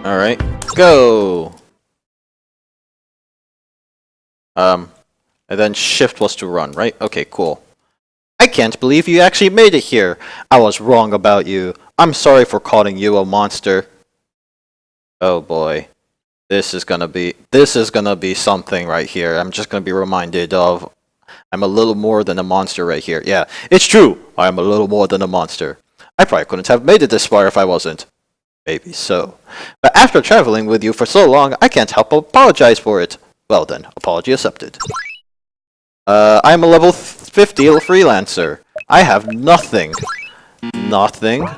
Alright, go! And then shift was to run, right? Okay, cool. I can't believe you actually made it here. I was wrong about you. I'm sorry for calling you a monster. Oh boy. This is gonna be something right here. I'm just gonna be reminded of I'm a little more than a monster right here. Yeah, it's true. I am a little more than a monster. I probably couldn't have made it this far if I wasn't. Maybe so. But after traveling with you for so long, I can't help but apologize for it. Well then, apology accepted. I'm a level 50 freelancer. I have nothing. Nothing.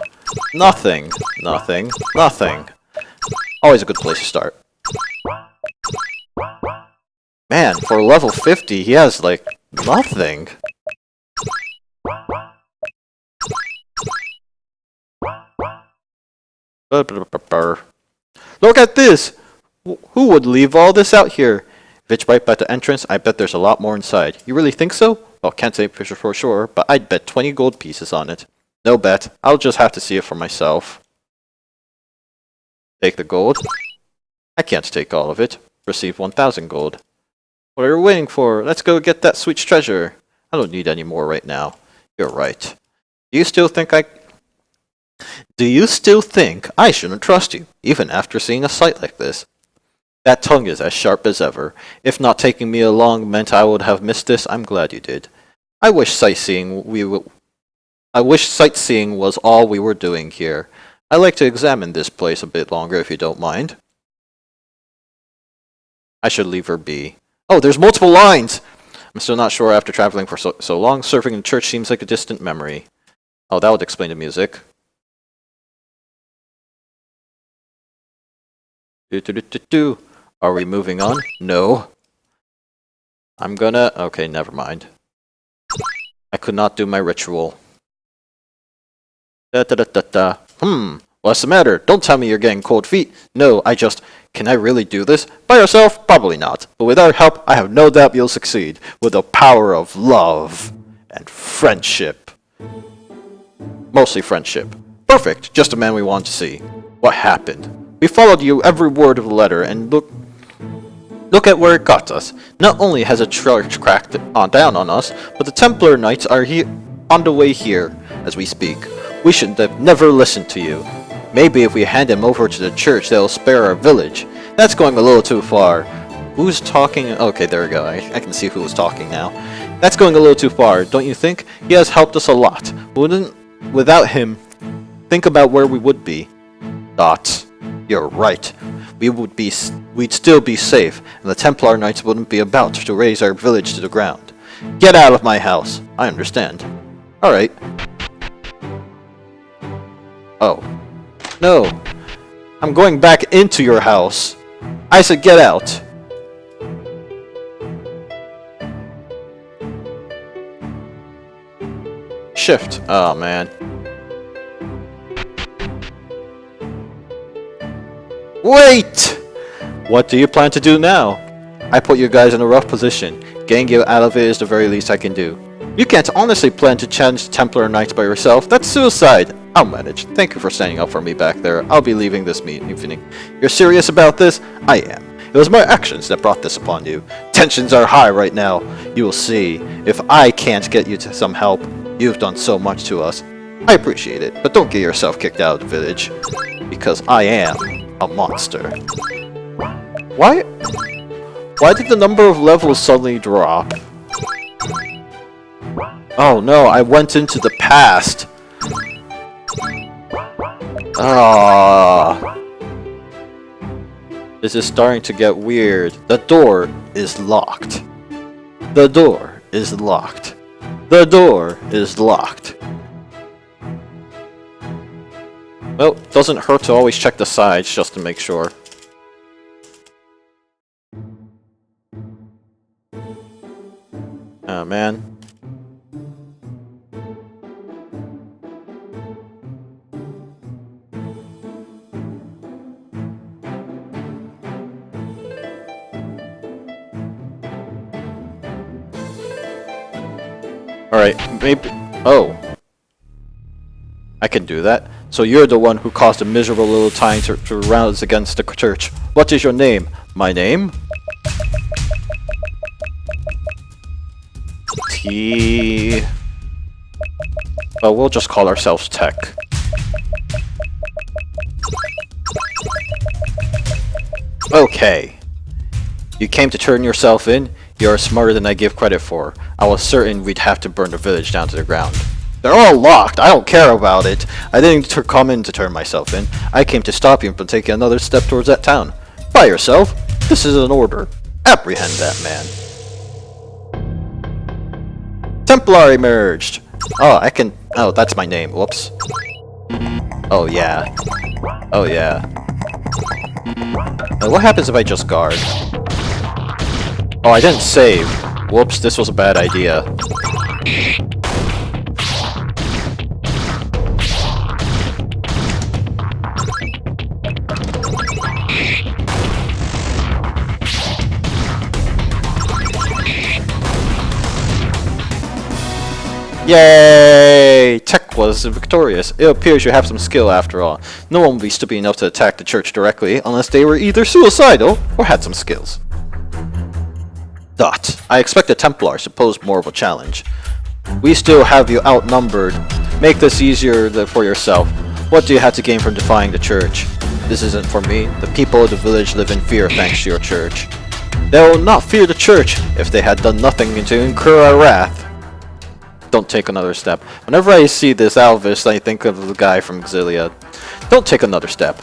Nothing. Nothing. Nothing. Always a good place to start. Man, for level 50, he has, like, nothing. Look at this! Who would leave all this out here? If it's right by the entrance, I bet there's a lot more inside. You really think so? Well, can't say for sure, but I'd bet 20 gold pieces on it. No bet. I'll just have to see it for myself. Take the gold. I can't take all of it. Receive 1,000 gold. What are you waiting for? Let's go get that sweet treasure. I don't need any more right now. You're right. Do you still think I shouldn't trust you, even after seeing a sight like this? That tongue is as sharp as ever. If not taking me along meant I would have missed this, I'm glad you did. I wish sightseeing was all we were doing here. I'd like to examine this place a bit longer if you don't mind. I should leave her be. Oh, there's multiple lines! I'm still not sure after traveling for so long, serving in church seems like a distant memory. Oh, that would explain the music. Are we moving on? No. Okay, never mind. I could not do my ritual. What's the matter? Don't tell me you're getting cold feet. No, can I really do this? By yourself? Probably not. But with our help, I have no doubt you'll succeed. With the power of love and friendship. Mostly friendship. Perfect. Just the man we want to see. What happened? We followed you every word of the letter, and look at where it got us. Not only has a church cracked down on us, but the Templar Knights are here on the way here as we speak. We should have never listened to you. Maybe if we hand him over to the church, they'll spare our village. That's going a little too far. Who's talking? Okay, there we go. I can see who was talking now. That's going a little too far, don't you think? He has helped us a lot. Without him, think about where we would be. You're right. We'd still be safe, and the Templar Knights wouldn't be about to raise our village to the ground. Get out of my house. I understand. Alright. Oh. No. I'm going back into your house. I said get out. Shift. Oh, man. Wait! What do you plan to do now? I put you guys in a rough position. Getting you out of it is the very least I can do. You can't honestly plan to challenge the Templar Knights by yourself. That's suicide. I'll manage. Thank you for standing up for me back there. I'll be leaving this evening. You're serious about this? I am. It was my actions that brought this upon you. Tensions are high right now. You will see. If I can't get you to some help, you've done so much to us. I appreciate it, but don't get yourself kicked out of the village. Because I am a monster. Why did the number of levels suddenly drop? Oh no, I went into the past. Ah. This is starting to get weird. The door is locked. The door is locked. The door is locked. Well, it doesn't hurt to always check the sides just to make sure. Oh man. Alright, maybe... Oh. I can do that. So you're the one who caused a miserable little tiny to rouse against the church. What is your name? My name? T... Well, we'll just call ourselves Tech. Okay. You came to turn yourself in? You're smarter than I give credit for. I was certain we'd have to burn the village down to the ground. They're all locked. I don't care about it. I didn't come in to turn myself in. I came to stop you from taking another step towards that town. By yourself? This is an order. Apprehend that man. Templar emerged. Oh, I can... Oh, that's my name. Whoops. Oh, yeah. Oh, yeah. What happens if I just guard? Oh, I didn't save. Whoops, this was a bad idea. Yay! Tech was victorious. It appears you have some skill after all. No one would be stupid enough to attack the church directly unless they were either suicidal or had some skills. Dot. I expect the Templars to pose more of a challenge. We still have you outnumbered. Make this easier for yourself. What do you have to gain from defying the church? This isn't for me. The people of the village live in fear thanks to your church. They will not fear the church if they had done nothing to incur our wrath. Don't take another step. Whenever I see this Alvis, I think of the guy from Xillia. Don't take another step.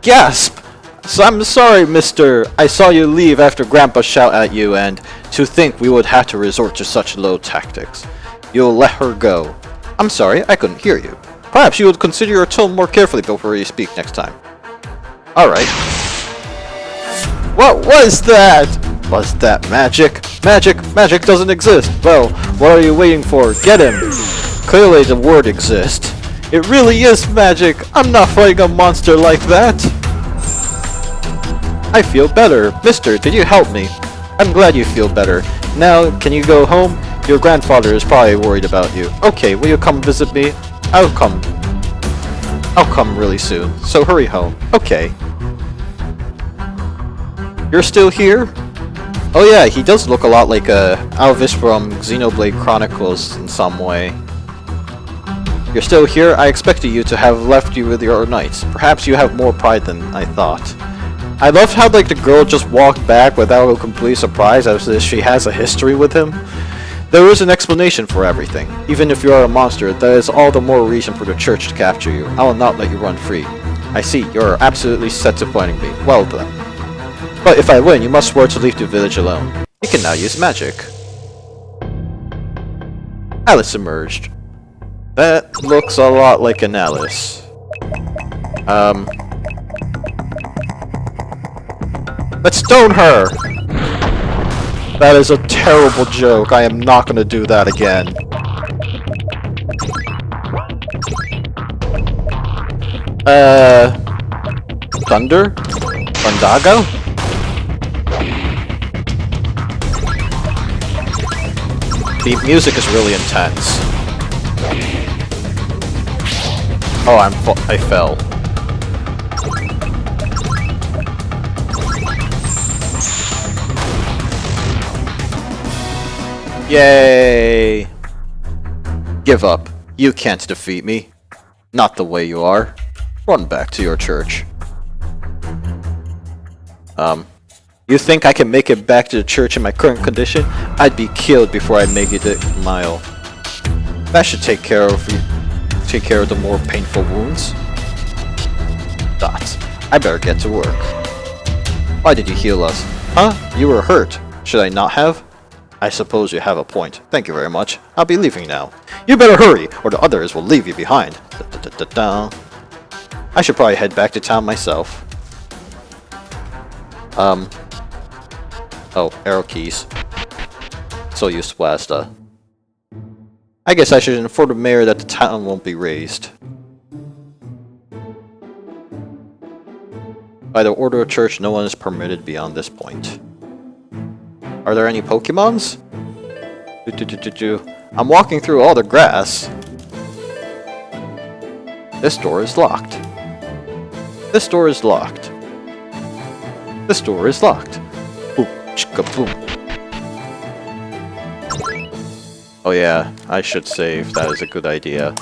Gasp! So I'm sorry, mister. I saw you leave after Grandpa shout at you, and to think we would have to resort to such low tactics. You'll let her go. I'm sorry, I couldn't hear you. Perhaps you would consider your tone more carefully before you speak next time. Alright. What was that? Was that magic? Magic doesn't exist. Well, what are you waiting for? Get him! Clearly the word exists. It really is magic. I'm not fighting a monster like that. I feel better. Mister, did you help me? I'm glad you feel better. Now, can you go home? Your grandfather is probably worried about you. Okay, will you come visit me? I'll come really soon. So hurry home. Okay. You're still here? Oh yeah, he does look a lot like Alvis from Xenoblade Chronicles in some way. You're still here? I expected you to have left you with your knights. Perhaps you have more pride than I thought. I loved how like the girl just walked back without a complete surprise as if she has a history with him. There is an explanation for everything. Even if you are a monster, that is all the more reason for the church to capture you. I will not let you run free. I see, you are absolutely set to fighting me. Well then. But if I win, you must swear to leave the village alone. You can now use magic. Alice emerged. That looks a lot like an Alice. Let's stone her! That is a terrible joke. I am not gonna do that again. Thunder? Fundago? The music is really intense. Oh, I fell. Yay! Give up. You can't defeat me. Not the way you are. Run back to your church. You think I can make it back to the church in my current condition? I'd be killed before I make it a mile. That should take care of the more painful wounds. Dot. I better get to work. Why did you heal us? Huh? You were hurt. Should I not have? I suppose you have a point. Thank you very much. I'll be leaving now. You better hurry, or the others will leave you behind. I should probably head back to town myself. Oh, arrow keys. So used to Wasta. I guess I should inform the mayor that the town won't be raised. By the order of church, no one is permitted beyond this point. Are there any Pokemons? I'm walking through all the grass. This door is locked. This door is locked. This door is locked. Boom, chicka boom. Oh yeah, I should save. That is a good idea.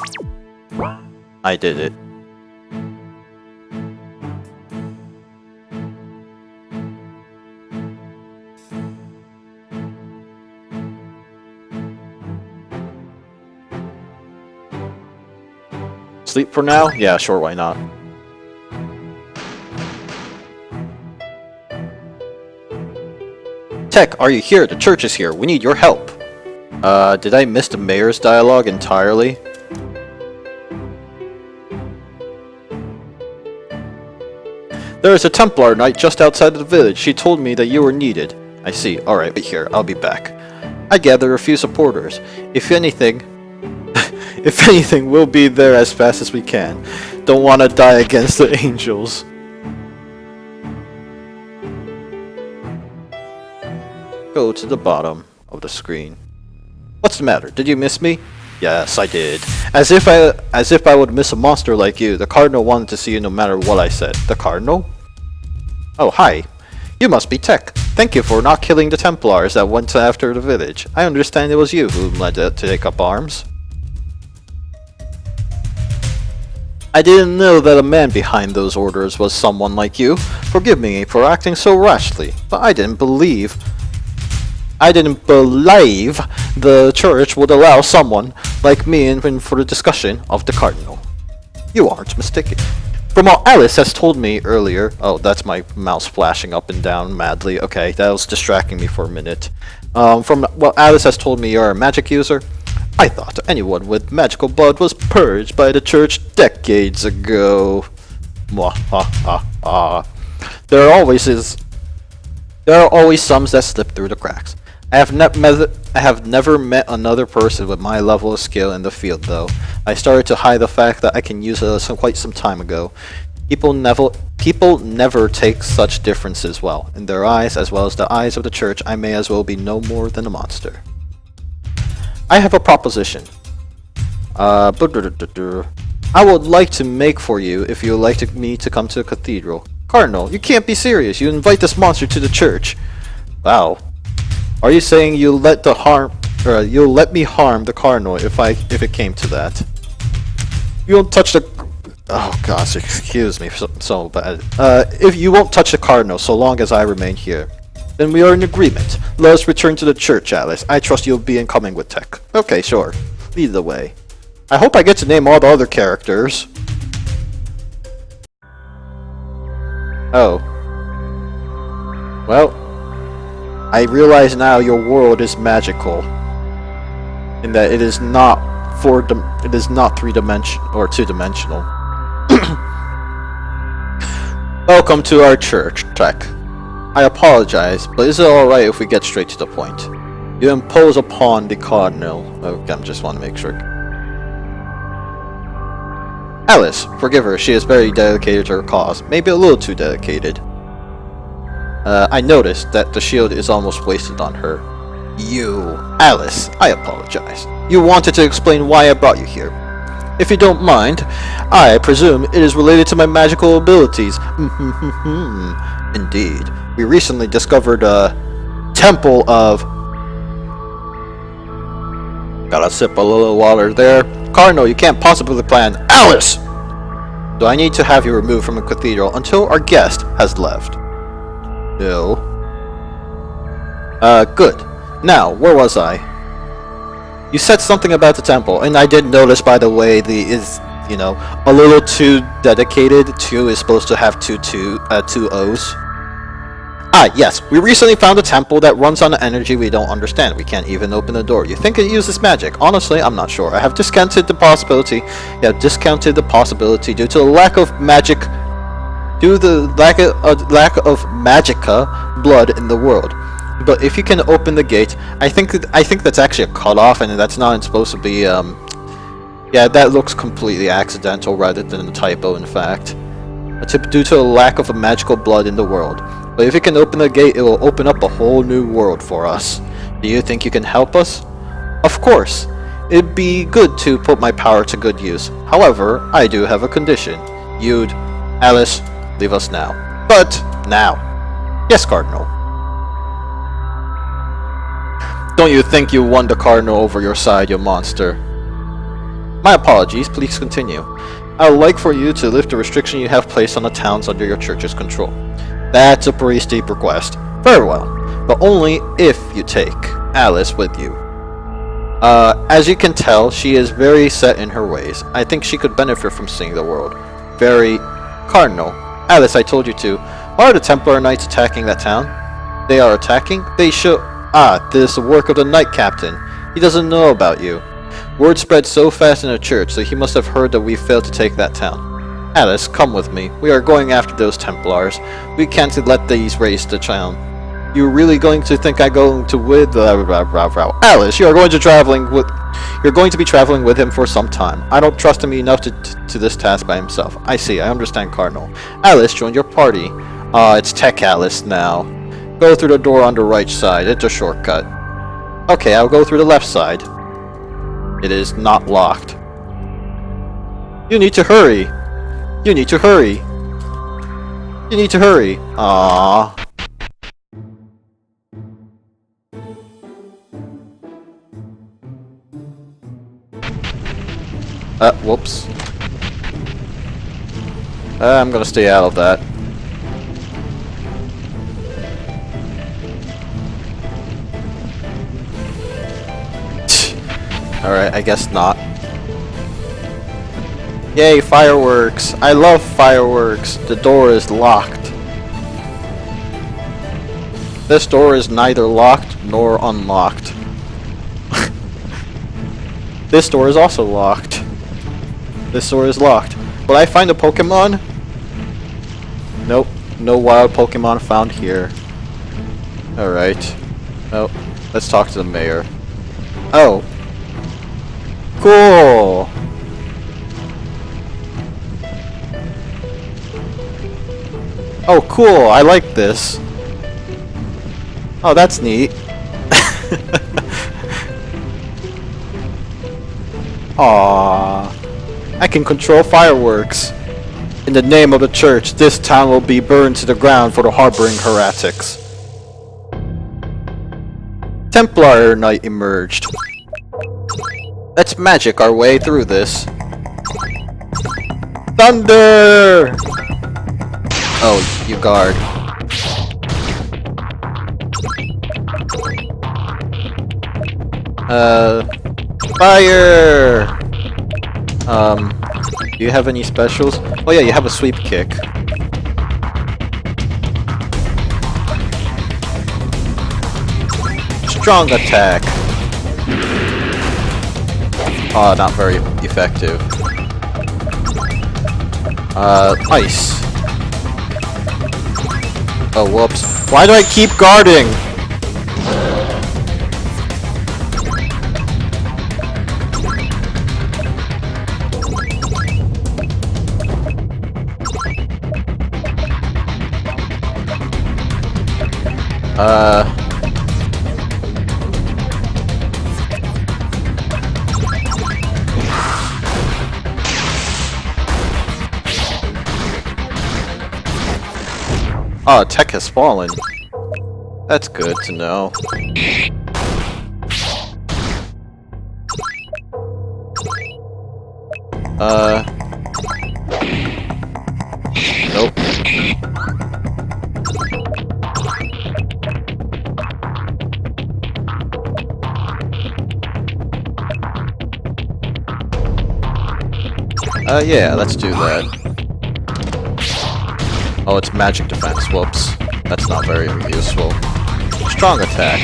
I did it. Sleep for now? Yeah, sure, why not? Tech, are you here? The church is here. We need your help. Did I miss the mayor's dialogue entirely? There is a Templar knight just outside of the village. She told me that you were needed. I see. Alright, wait here. I'll be back. I gather a few supporters. If anything, we'll be there as fast as we can. Don't want to die against the angels. Go to the bottom of the screen. What's the matter? Did you miss me? Yes, I did. As if I would miss a monster like you. The Cardinal wanted to see you no matter what I said. The Cardinal? Oh, hi. You must be Tech. Thank you for not killing the Templars that went after the village. I understand it was you who led to take up arms. I didn't know that a man behind those orders was someone like you. Forgive me for acting so rashly, but I didn't believe the church would allow someone like me in for the discussion of the Cardinal. You aren't mistaken. From what Alice has told me earlier... Oh, that's my mouse flashing up and down madly. Okay, that was distracting me for a minute. From what Alice has told me, you're a magic user. I thought anyone with magical blood was purged by the church decades ago. Mwahaha. There are always some that slip through the cracks. I have never met another person with my level of skill in the field, though. I started to hide the fact that I can use it quite some time ago. People never take such differences well. In their eyes, as well as the eyes of the church, I may as well be no more than a monster. I have a proposition. I would like to make for you if you would like me to come to the cathedral. Cardinal, you can't be serious. You invite this monster to the church. Wow. Are you saying you'll let me harm the Cardinal if it came to that? You won't touch the... Oh gosh, excuse me, so bad. If you won't touch the Cardinal so long as I remain here, then we are in agreement. Let us return to the church, Alice. I trust you'll be incoming with Tech. Okay, sure. Lead the way. I hope I get to name all the other characters. Oh. Well, I realize now your world is magical, in that it is not three-dimensional or two-dimensional. Welcome to our church, Tech. I apologize, but is it alright if we get straight to the point? You impose upon the Cardinal. Okay, I just want to make sure. Alice, forgive her. She is very dedicated to her cause. Maybe a little too dedicated. I noticed that the shield is almost wasted on her. You, Alice, I apologize. You wanted to explain why I brought you here. If you don't mind, I presume it is related to my magical abilities. Indeed. We recently discovered a temple of... Gotta sip a little water there. Cardinal, you can't possibly plan... Alice! Do I need to have you removed from the cathedral until our guest has left? No. Good. Now, where was I? You said something about the temple, and I did notice, by the way, a little too dedicated. 2 is supposed to have two O's. Ah, yes. We recently found a temple that runs on energy we don't understand. We can't even open the door. You think it uses magic? Honestly, I'm not sure. I have discounted the possibility. Due to the lack of magic. Due to the lack of magica blood in the world. But if you can open the gate, I think that's actually a cutoff, and that's not supposed to be. Yeah, that looks completely accidental rather than a typo. In fact, due to a lack of a magical blood in the world. But if you can open the gate, it will open up a whole new world for us. Do you think you can help us? Of course. It'd be good to put my power to good use. However, I do have a condition. You'd, Alice, leave us now. But now. Yes, Cardinal. Don't you think you won the Cardinal over your side, you monster? My apologies, please continue. I would like for you to lift the restriction you have placed on the towns under your church's control. That's a pretty steep request. Very well, but only if you take Alice with you. As you can tell, she is very set in her ways. I think she could benefit from seeing the world. Very... Cardinal, Alice, I told you to. Why are the Templar Knights attacking that town? They are attacking? They should... Ah, this is the work of the Knight Captain. He doesn't know about you. Word spread so fast in the church, so he must have heard that we failed to take that town. Alice, come with me. We are going after those Templars. We can't let these raise the town. You're really going to think I'm going to with... Alice, you're going to be traveling with him for some time. I don't trust him enough to this task by himself. I see, I understand, Cardinal. Alice, join your party. It's Tech Alice now. Go through the door on the right side. It's a shortcut. Okay, I'll go through the left side. It is not locked. You need to hurry. You need to hurry. You need to hurry. Aww. Whoops. I'm gonna stay out of that. Alright, I guess not. Yay, fireworks! I love fireworks! The door is locked. This door is neither locked nor unlocked. This door is also locked. This door is locked. Will I find a Pokemon? Nope. No wild Pokemon found here. Alright. Oh, let's talk to the mayor. Oh. Cool! Oh, cool! I like this. Oh, that's neat. Aww. I can control fireworks. In the name of the church, this town will be burned to the ground for the harboring heretics. Templar Knight emerged. Let's magic our way through this. Thunder! Oh, you guard. Fire! Do you have any specials? Oh yeah, you have a sweep kick. Strong attack. Oh, not very effective. Ice. Oh, whoops. Why do I keep guarding? Oh, tech has fallen. That's good to know. Nope. Yeah, let's do that. Oh, it's magic defense. Whoops. That's not very useful. Strong attack.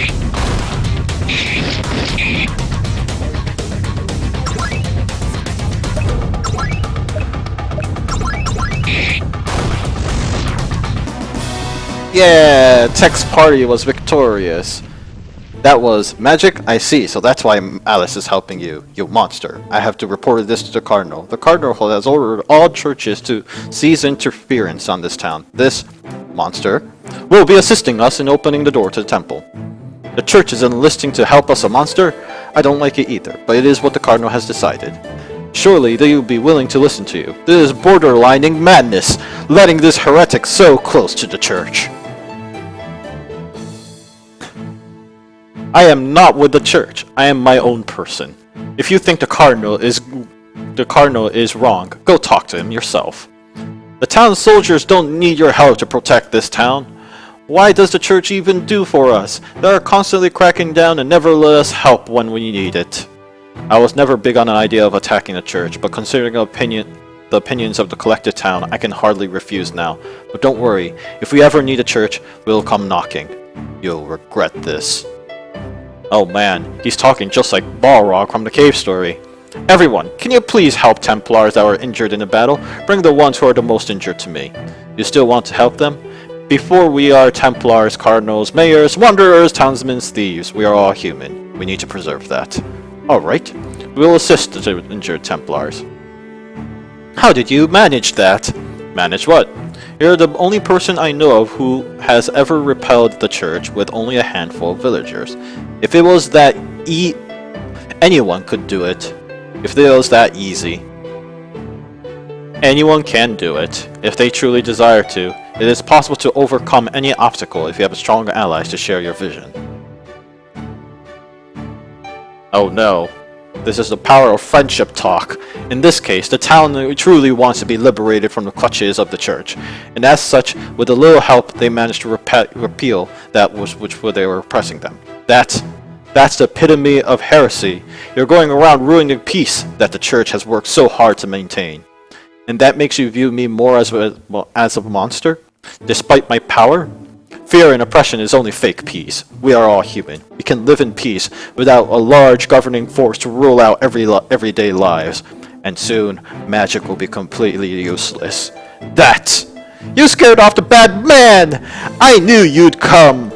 Yeah! Tech's party was victorious. That was magic? I see, so that's why Alice is helping you, you monster. I have to report this to the Cardinal. The Cardinal has ordered all churches to cease interference on this town. This monster will be assisting us in opening the door to the temple. The church is enlisting to help us a monster? I don't like it either, but it is what the Cardinal has decided. Surely they will be willing to listen to you. This is borderlining madness, letting this heretic so close to the church. I am not with the church. I am my own person. If you think the Cardinal is wrong, go talk to him yourself. The town soldiers don't need your help to protect this town. Why does the church even do for us? They are constantly cracking down and never let us help when we need it. I was never big on the idea of attacking the church, but considering the opinions of the collected town, I can hardly refuse now. But don't worry, if we ever need a church, we'll come knocking. You'll regret this. Oh man, he's talking just like Balrog from the cave story. Everyone, can you please help Templars that are injured in the battle? Bring the ones who are the most injured to me. You still want to help them? Before we are Templars, Cardinals, Mayors, Wanderers, Townsmen, Thieves, we are all human. We need to preserve that. Alright, we will assist the injured Templars. How did you manage that? Manage what? You're the only person I know of who has ever repelled the church with only a handful of villagers. If it was that anyone could do it. If it was that easy. Anyone can do it, if they truly desire to. It is possible to overcome any obstacle if you have strong allies to share your vision. Oh no. This is the power of friendship talk. In this case, the town truly wants to be liberated from the clutches of the church. And as such, with a little help, they managed to repeal that which they were oppressing them. That's the epitome of heresy. You're going around ruining peace that the church has worked so hard to maintain. And that makes you view me more as a monster? Despite my power? Fear and oppression is only fake peace. We are all human. We can live in peace without a large governing force to rule out everyday lives. And soon, magic will be completely useless. That! You scared off the bad man! I knew you'd come!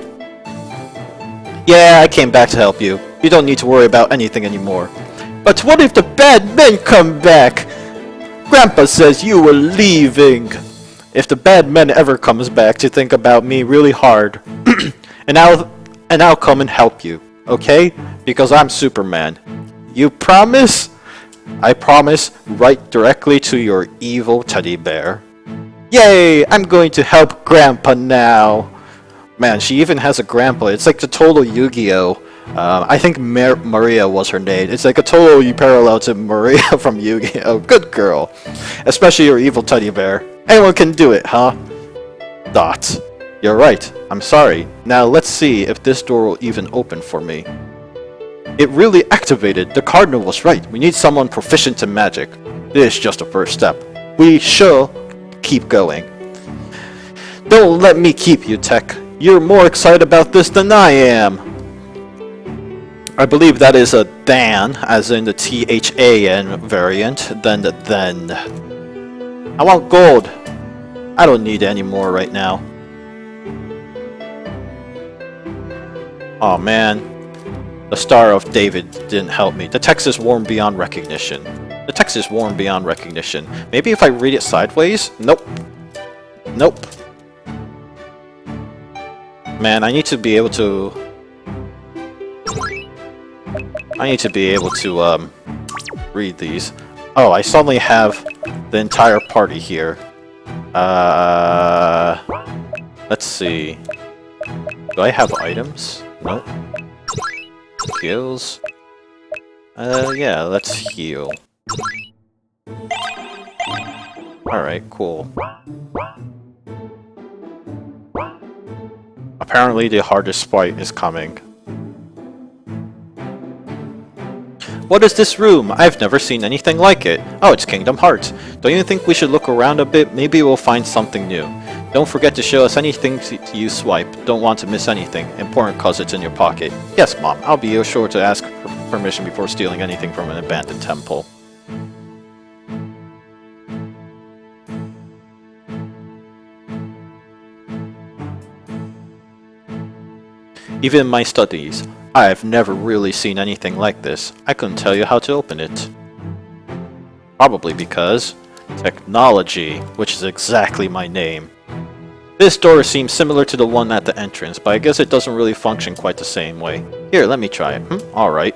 Yeah, I came back to help you. You don't need to worry about anything anymore. But what if the bad men come back? Grandpa says you were leaving. If the bad men ever comes back to think about me really hard, and I'll come and help you, okay? Because I'm Superman. You promise? I promise, right directly to your evil teddy bear. Yay! I'm going to help Grandpa now. Man, she even has a grandpa. It's like the total Yu-Gi-Oh! I think Maria was her name. It's like a total parallel to Maria from Yu-Gi-Oh! Good girl. Especially your evil teddy bear. Anyone can do it, huh? Dot. You're right. I'm sorry. Now let's see if this door will even open for me. It really activated. The Cardinal was right. We need someone proficient in magic. This is just the first step. We shall keep going. Don't let me keep you, Tech. You're more excited about this than I am. I believe that is a than, as in the THAN variant, than the then. I want gold. I don't need any more right now. Oh man. The Star of David didn't help me. The text is warm beyond recognition. The text is warm beyond recognition. Maybe if I read it sideways? Nope. Nope. Man, I need to be able to read these. Oh, I suddenly have the entire party here. Let's see. Do I have items? Nope. Heals? Yeah, let's heal. Alright, cool. Apparently the hardest fight is coming. What is this room? I've never seen anything like it. Oh, it's Kingdom Hearts. Don't you think we should look around a bit? Maybe we'll find something new. Don't forget to show us anything you swipe. Don't want to miss anything. Important cause it's in your pocket. Yes, Mom. I'll be sure to ask permission before stealing anything from an abandoned temple. Even in my studies, I've never really seen anything like this. I couldn't tell you how to open it. Probably because technology, which is exactly my name. This door seems similar to the one at the entrance, but I guess it doesn't really function quite the same way. Here, let me try it. Alright.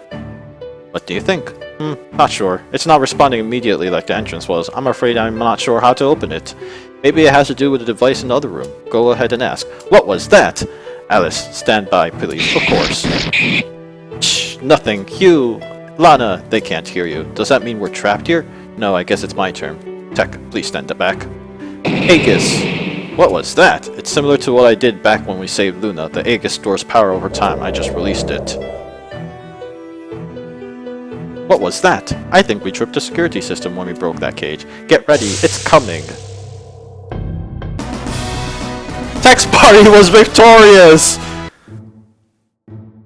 What do you think? Not sure. It's not responding immediately like the entrance was. I'm afraid I'm not sure how to open it. Maybe it has to do with the device in the other room. Go ahead and ask. What was that? Alice, stand by, please. Of course. Shh, nothing. Hugh, Lana, they can't hear you. Does that mean we're trapped here? No, I guess it's my turn. Tech, please stand back. Aegis. What was that? It's similar to what I did back when we saved Luna. The Aegis stores power over time. I just released it. What was that? I think we tripped the security system when we broke that cage. Get ready, it's coming. Tech's party was victorious!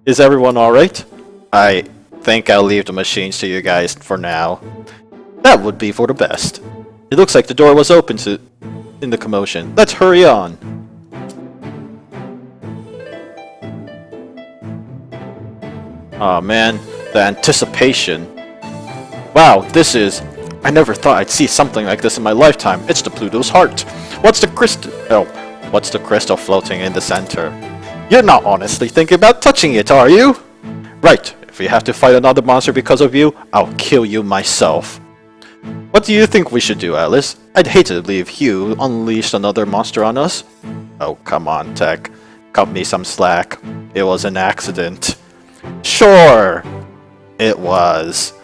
Is everyone alright? I think I'll leave the machines to you guys for now. That would be for the best. It looks like the door was open in the commotion. Let's hurry on. Aw man, the anticipation. Wow, this is... I never thought I'd see something like this in my lifetime. It's the Pluto's heart. What's the crystal... Oh, what's the crystal floating in the center? You're not honestly thinking about touching it, are you? Right. If we have to fight another monster because of you, I'll kill you myself. What do you think we should do, Alice? I'd hate to leave Hugh unleashed another monster on us. Oh, come on, Tech. Cut me some slack. It was an accident. Sure, it was.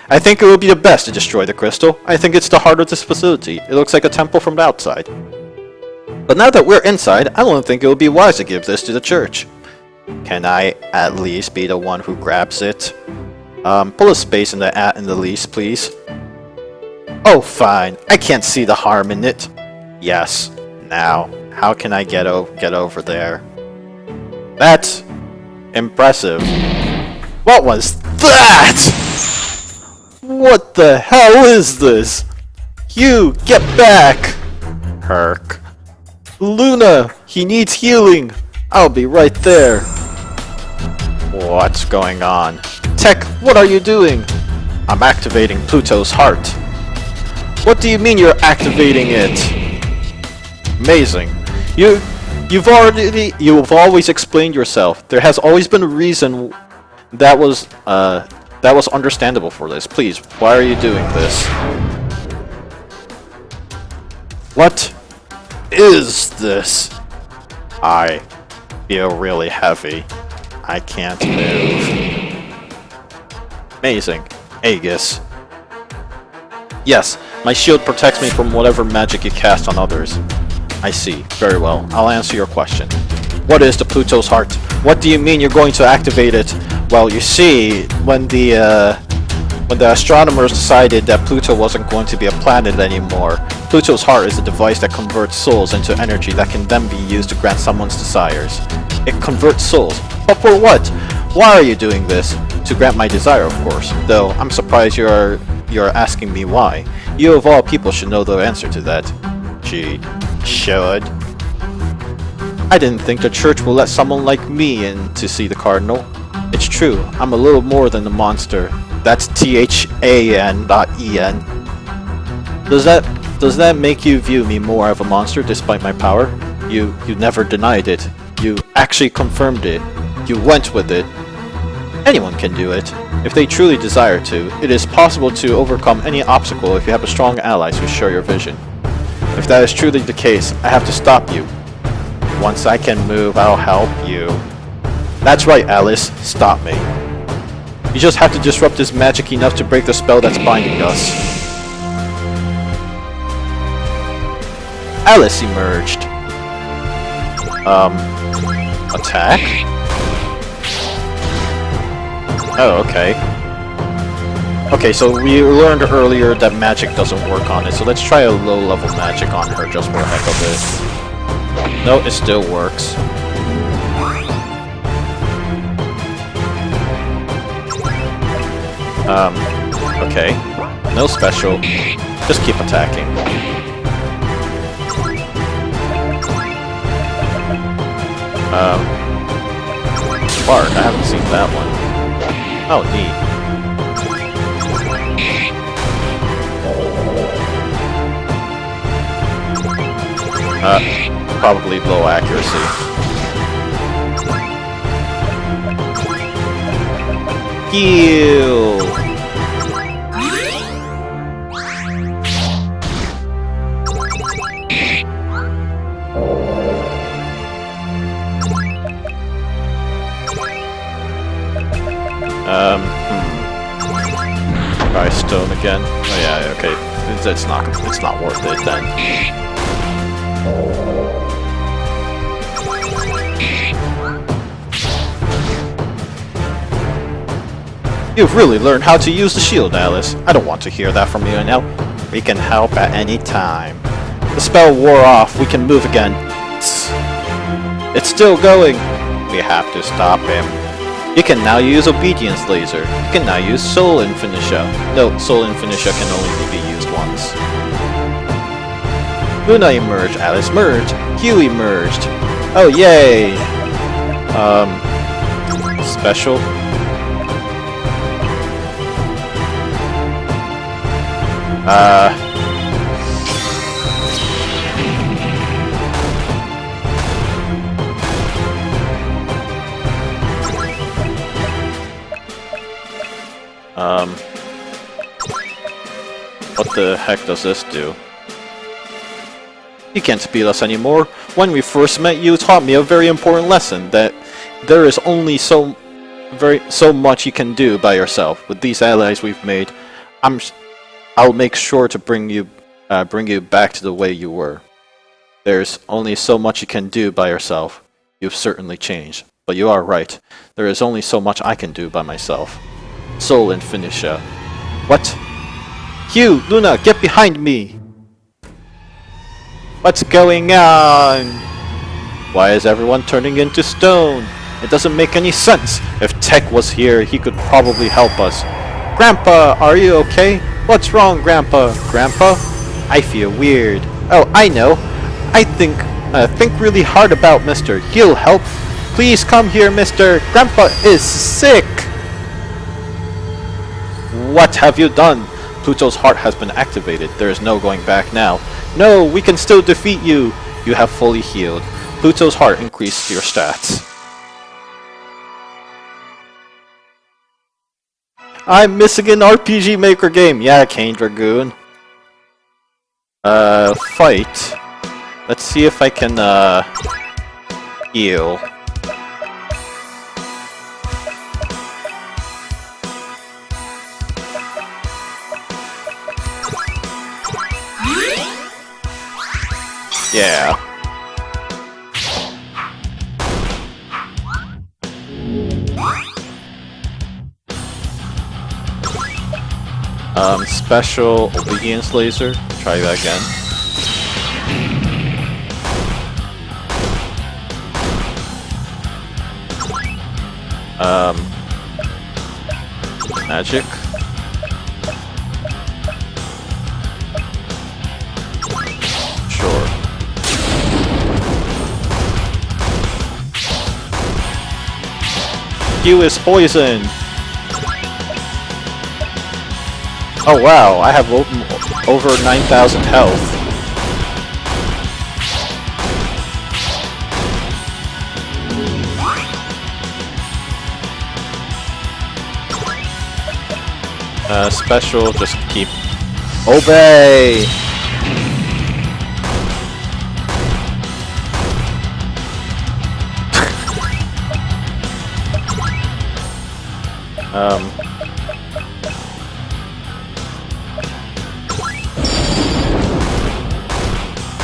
I think it would be the best to destroy the crystal. I think it's the heart of this facility. It looks like a temple from the outside. But now that we're inside, I don't think it would be wise to give this to the church. Can I at least be the one who grabs it? Pull a space in the at in the least, please. Oh, fine. I can't see the harm in it. Yes. Now, how can I get over there? That's impressive. What was that? What the hell is this? Hugh, get back! Herc. Luna, he needs healing. I'll be right there. What's going on? Tech, what are you doing? I'm activating Pluto's heart. What do you mean you're activating it? Amazing. You've always explained yourself. There has always been a reason that was understandable for this. Please, why are you doing this? What is this? I feel really heavy. I can't move. Amazing. Aegis. Yes, my shield protects me from whatever magic you cast on others. I see. Very well. I'll answer your question. What is the Pluto's heart? What do you mean you're going to activate it? Well, you see, when the astronomers decided that Pluto wasn't going to be a planet anymore, Pluto's heart is a device that converts souls into energy that can then be used to grant someone's desires. It converts souls. But for what? Why are you doing this? To grant my desire, of course. Though, I'm surprised you're asking me why. You of all people should know the answer to that. Gee, should. I didn't think the church will let someone like me in to see the Cardinal. It's true, I'm a little more than a monster. That's THAN, not EN. Does that make you view me more of a monster despite my power? You never denied it. You actually confirmed it. You went with it. Anyone can do it. If they truly desire to, it is possible to overcome any obstacle if you have a strong allies who share your vision. If that is truly the case, I have to stop you. Once I can move, I'll help you. That's right, Alice. Stop me. You just have to disrupt this magic enough to break the spell that's binding us. Alice emerged. Attack? Oh, okay. Okay, so we learned earlier that magic doesn't work on it, so let's try a low-level magic on her just for the heck of it. No, it still works. Okay. No special. Just keep attacking. Spark, I haven't seen that one. Oh, neat. Probably low accuracy. Heal! Try stone again. Oh yeah, okay. It's not worth it then. You've really learned how to use the shield, Alice. I don't want to hear that from you now. We can help at any time. The spell wore off. We can move again. It's still going. We have to stop him. You can now use Obedience Laser. You can now use Soul Infinitia. No, Soul Infinitia can only be used once. Luna emerged. Alice merged. Hugh emerged. Oh, yay! Special. What the heck does this do? You can't beat us anymore. When we first met, you taught me a very important lesson, that there is only so much you can do by yourself. With these allies we've made, I'll make sure to bring you back to the way you were. There's only so much you can do by yourself. You've certainly changed, but you are right. There is only so much I can do by myself. Soul Infinitia. What? Hugh, Luna, get behind me! What's going on? Why is everyone turning into stone? It doesn't make any sense. If Tech was here, he could probably help us. Grandpa, are you okay? What's wrong, Grandpa? Grandpa? I feel weird. Oh, I know. I think really hard about Mister. He'll help. Please come here, Mister. Grandpa is sick. What have you done? Pluto's heart has been activated. There is no going back now. No, we can still defeat you. You have fully healed. Pluto's heart increased your stats. I'm missing an RPG Maker game. Yeah, Kain Dragoon. Fight. Let's see if I can, heal. Yeah. Special Obedience Laser. Try that again. Magic. Sure. Q is poison. Oh wow, I have over 9,000 health. Special, just keep... Obey!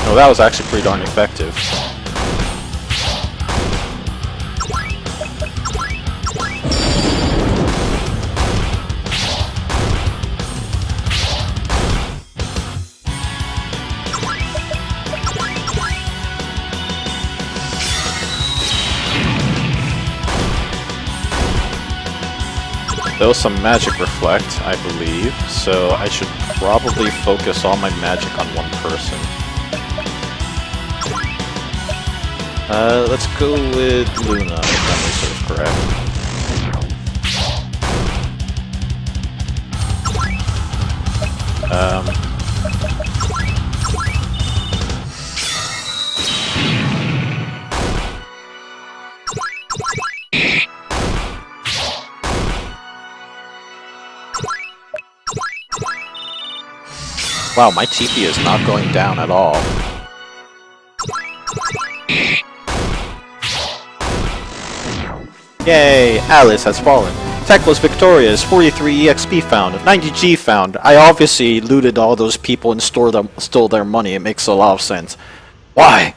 Oh, that was actually pretty darn effective. There was some magic reflect, I believe, so I should probably focus all my magic on one person. Let's go with Luna, if memory serves correct. Wow, my TP is not going down at all. Yay, Alice has fallen. Tech was victorious, 43 EXP found, 90G found. I obviously looted all those people and stole their money. It makes a lot of sense. Why?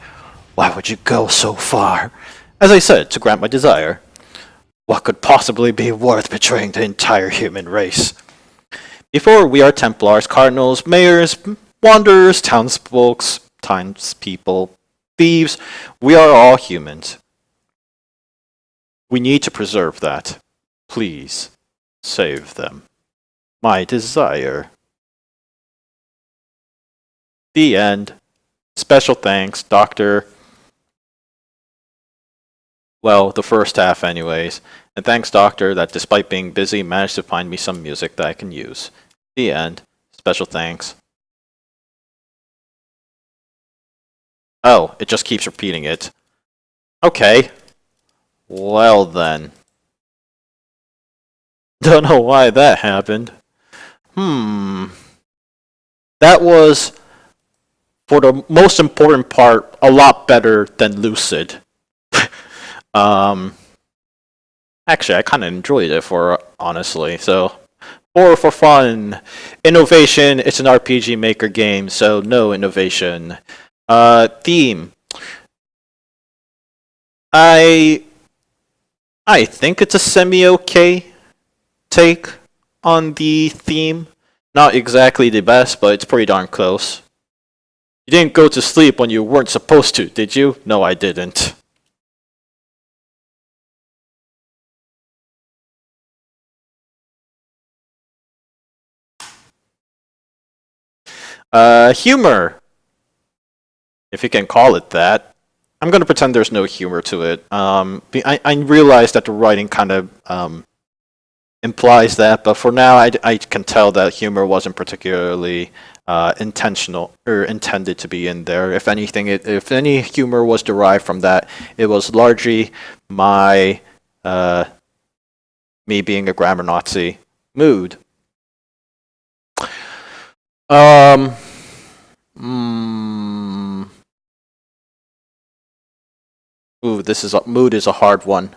Why would you go so far? As I said, to grant my desire. What could possibly be worth betraying the entire human race? Before we are Templars, Cardinals, Mayors, Wanderers, townspeople, thieves, we are all humans. We need to preserve that. Please, save them. My desire. The end. Special thanks, Dr. Well, the first half anyways. And thanks, Doctor, that despite being busy, managed to find me some music that I can use. The end. Special thanks. Oh, it just keeps repeating it. Okay. Well then. Don't know why that happened. That was, for the most important part, a lot better than Lucid. Actually, I kind of enjoyed it honestly, so. Or for fun. Innovation, it's an RPG Maker game, so no innovation. Theme. I think it's a semi-okay take on the theme. Not exactly the best, but it's pretty darn close. You didn't go to sleep when you weren't supposed to, did you? No, I didn't. Humor. If you can call it that. I'm gonna pretend there's no humor to it. I realize that the writing kind of implies that, but for now, I can tell that humor wasn't particularly intentional or intended to be in there. If anything, if any humor was derived from that, it was largely my me being a grammar Nazi mood. Ooh, mood is a hard one.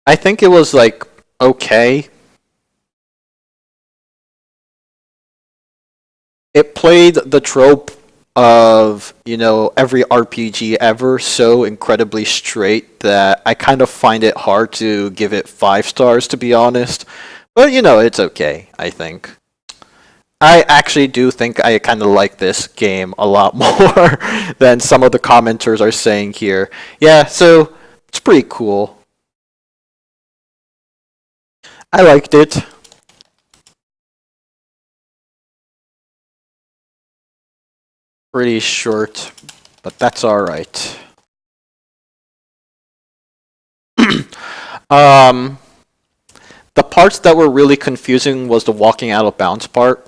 I think it was like okay. It played the trope of, every RPG ever so incredibly straight that I kind of find it hard to give it 5 stars, to be honest. But, it's okay, I think. I actually do think I kind of like this game a lot more than some of the commenters are saying here. Yeah, so it's pretty cool. I liked it. Pretty short, but that's alright. The parts that were really confusing was the walking out of bounds part.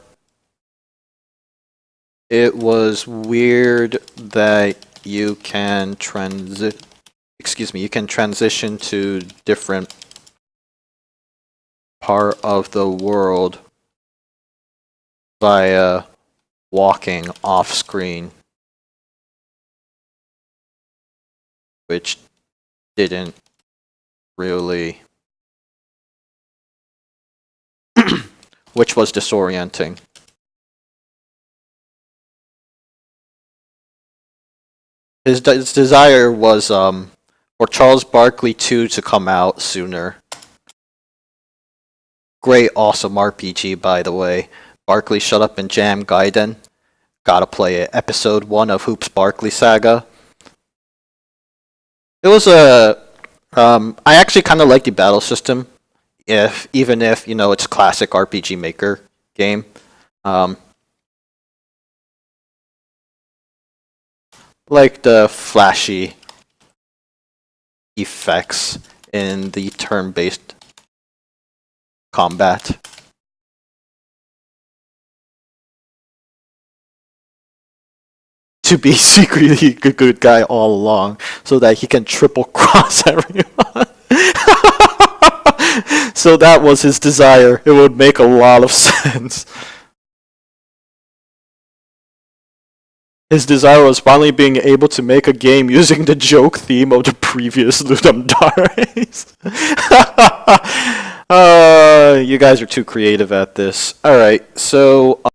It was weird that you can transition to different part of the world via walking off screen, which didn't really which was disorienting. His desire was for Charles Barkley 2 to come out sooner. Great, awesome RPG, by the way. Barkley Shut Up and Jam Gaiden. Gotta play it. Episode 1 of Hoops Barkley Saga. It was I actually kind of like the battle system, even if it's a classic RPG Maker game. Like the flashy effects in the turn-based combat. to be secretly a good guy all along, so that he can triple cross everyone. So that was his desire. It would make a lot of sense. His desire was finally being able to make a game using the joke theme of the previous Ludum Dares. You guys are too creative at this. Alright, so